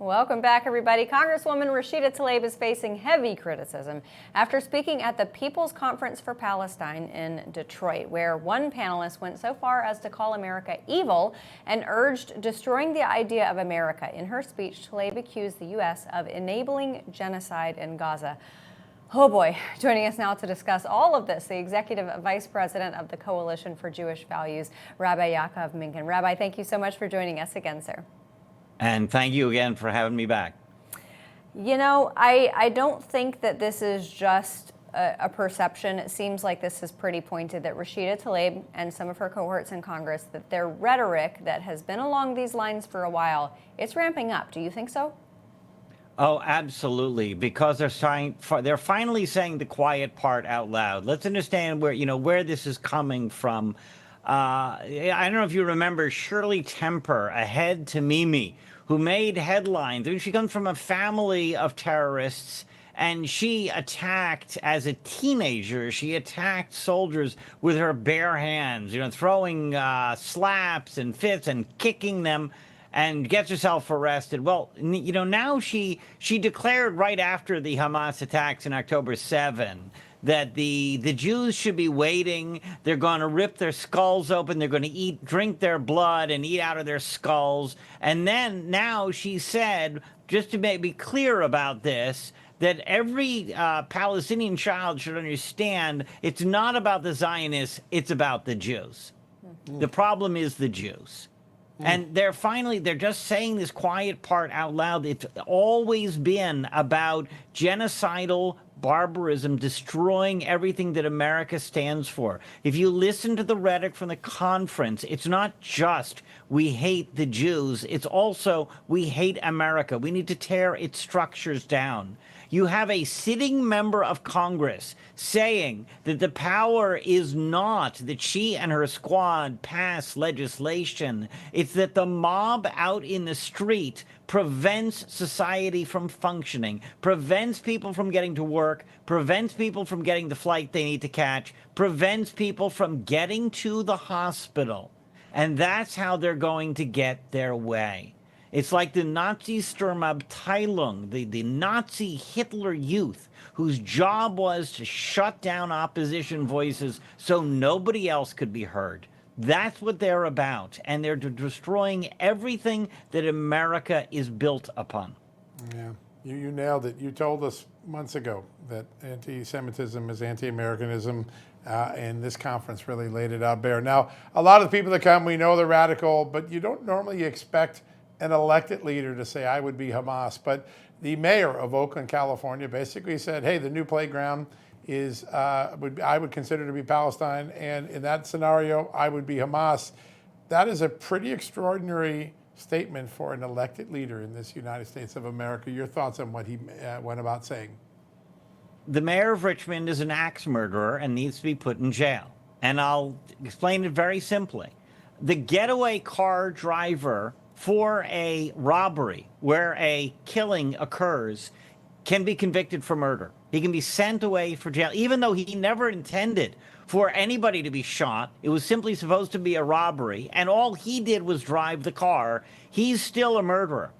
Welcome back, everybody. Congresswoman Rashida Tlaib is facing heavy criticism after speaking at the People's Conference for Palestine in Detroit, where one panelist went so far as to call America evil and urged destroying the idea of America. In her speech, Tlaib accused the U.S. of enabling genocide in Gaza. Oh boy, joining us now to discuss all of this, the Executive Vice President of the Coalition for Jewish Values, Rabbi Yaakov Menken. Rabbi, thank you so much for joining us again, sir. And thank you again for having me back. You know, I don't think that this is just a perception. It seems like this is pretty pointed, that Rashida Tlaib and some of her cohorts in Congress, that their rhetoric that has been along these lines for a while, it's ramping up. Do you think so? Oh, absolutely, because they're finally saying the quiet part out loud. Let's understand where this is coming from. I don't know if you remember Shirley Temper, ahead to Mimi, who made headlines. She comes from a family of terrorists, and she attacked, as a teenager, she attacked soldiers with her bare hands, throwing slaps and fists and kicking them, and gets herself arrested. Well, now she declared right after the Hamas attacks in October 7 that the Jews should be waiting. They're going to rip their skulls open. They're going to drink their blood and eat out of their skulls. And then now she said, just to be clear about this, that every Palestinian child should understand it's not about the Zionists, it's about the Jews. The problem is the Jews. And they're just saying this quiet part out loud. It's always been about genocidal barbarism, destroying everything that America stands for. If you listen to the rhetoric from the conference, it's not just we hate the Jews, it's also we hate America. We need to tear its structures down. You have a sitting member of Congress saying that the power is not that she and her squad pass legislation. It's that the mob out in the street prevents society from functioning, prevents people from getting to work, prevents people from getting the flight they need to catch, prevents people from getting to the hospital. And that's how they're going to get their way. It's like the Nazi Sturmabteilung, the Nazi Hitler Youth, whose job was to shut down opposition voices so nobody else could be heard. That's what they're about, and they're destroying everything that America is built upon. Yeah, you nailed it. You told us months ago that anti-Semitism is anti-Americanism, and this conference really laid it out bare. Now, a lot of the people that come, we know they're radical, but you don't normally expect an elected leader to say, I would be Hamas. But the mayor of Oakland, California, basically said, hey, the new playground is, I would consider to be Palestine, and in that scenario, I would be Hamas. That is a pretty extraordinary statement for an elected leader in this United States of America. Your thoughts on what he went about saying? The mayor of Richmond is an axe murderer and needs to be put in jail. And I'll explain it very simply. The getaway car driver for a robbery where a killing occurs can be convicted for murder. He can be sent away for jail, even though he never intended for anybody to be shot. It was simply supposed to be a robbery, and all he did was drive the car. He's still a murderer.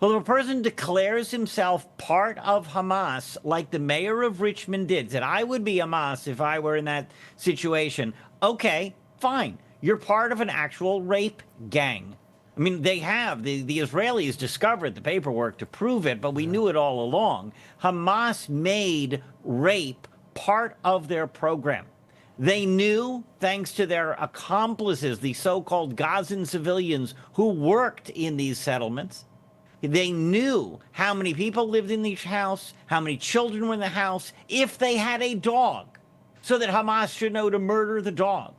Well, if a person declares himself part of Hamas, like the mayor of Richmond did, said, I would be Hamas if I were in that situation, okay, fine. You're part of an actual rape gang. I mean, they have. The Israelis discovered the paperwork to prove it, but we knew it all along. Hamas made rape part of their program. They knew, thanks to their accomplices, the so-called Gazan civilians who worked in these settlements, they knew how many people lived in each house, how many children were in the house, if they had a dog, so that Hamas should know to murder the dog.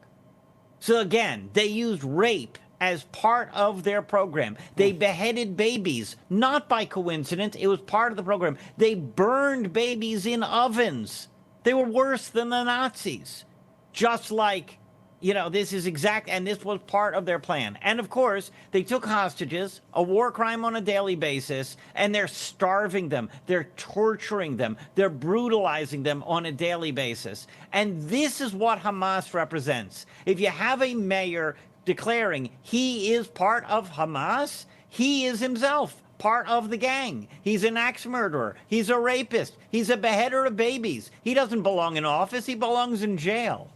So again, they used rape as part of their program. They beheaded babies, not by coincidence. It was part of the program. They burned babies in ovens. They were worse than the Nazis. Just like, this is exact, and this was part of their plan. And of course, they took hostages, a war crime on a daily basis, and they're starving them. They're torturing them. They're brutalizing them on a daily basis. And this is what Hamas represents. If you have a mayor declaring he is part of Hamas, he is himself part of the gang. He's an axe murderer. He's a rapist. He's a beheader of babies. He doesn't belong in office. He belongs in jail.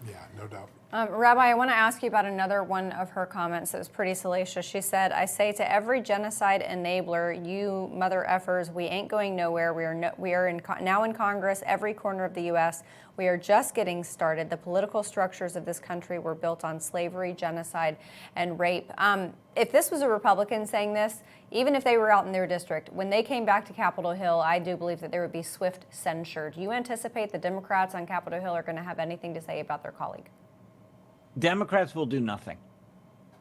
Yeah, no doubt. Rabbi, I want to ask you about another one of her comments that was pretty salacious. She said, I say to every genocide enabler, you mother effers, we ain't going nowhere. We are now in Congress, every corner of the U.S. We are just getting started. The political structures of this country were built on slavery, genocide, and rape. If this was a Republican saying this, even if they were out in their district, when they came back to Capitol Hill, I do believe that there would be swift censure. Do you anticipate the Democrats on Capitol Hill are going to have anything to say about their colleague? Democrats will do nothing.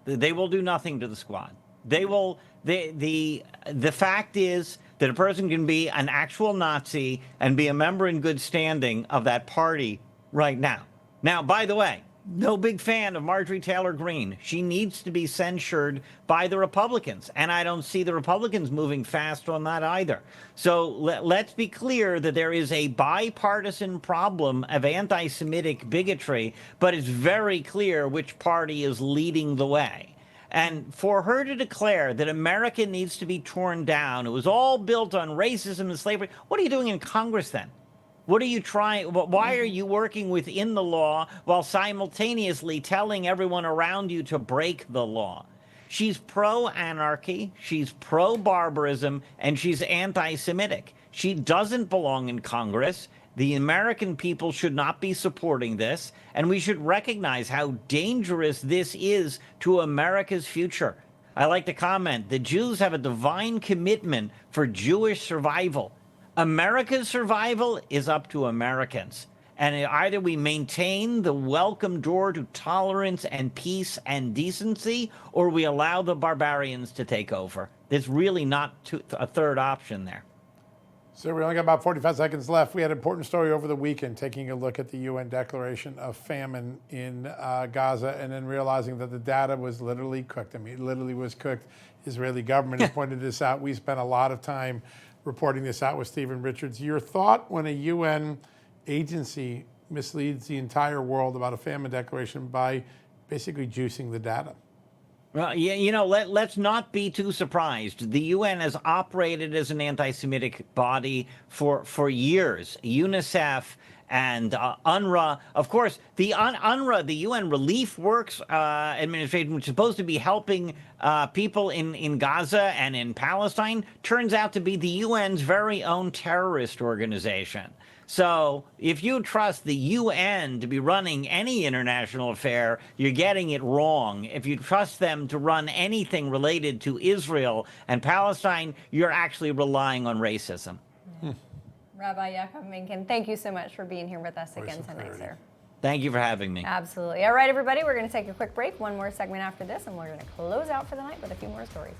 They will do nothing to the squad. They will. The fact is that a person can be an actual Nazi and be a member in good standing of that party right now. Now, by the way, no big fan of Marjorie Taylor Greene. She needs to be censured by the Republicans, and I don't see the Republicans moving fast on that either. So let's be clear that there is a bipartisan problem of anti-Semitic bigotry, but it's very clear which party is leading the way. And for her to declare that America needs to be torn down, it was all built on racism and slavery, what are you doing in Congress then? What are you trying? Why are you working within the law while simultaneously telling everyone around you to break the law? She's pro-anarchy, she's pro-barbarism, and she's anti-Semitic. She doesn't belong in Congress. The American people should not be supporting this, and we should recognize how dangerous this is to America's future. I like to comment, the Jews have a divine commitment for Jewish survival. America's survival is up to Americans. And either we maintain the welcome door to tolerance and peace and decency, or we allow the barbarians to take over. There's really not a third option there. So we only got about 45 seconds left. We had an important story over the weekend, taking a look at the UN declaration of famine in Gaza, and then realizing that the data was literally cooked. I mean, it literally was cooked. Israeli government has pointed this out. We spent a lot of time reporting this out with Stephen Richards. Your thought when a UN agency misleads the entire world about a famine declaration by basically juicing the data? Well, yeah, let's not be too surprised. The UN has operated as an anti-Semitic body for years. UNICEF and UNRWA. Of course, the UNRWA, the UN Relief Works Administration, which is supposed to be helping people in Gaza and in Palestine, turns out to be the UN's very own terrorist organization. So if you trust the UN to be running any international affair, you're getting it wrong. If you trust them to run anything related to Israel and Palestine, you're actually relying on racism. Rabbi Yaakov Menken, thank you so much for being here with us again tonight, sir. Thank you for having me. Absolutely. All right, everybody, we're going to take a quick break. One more segment after this, and we're going to close out for the night with a few more stories.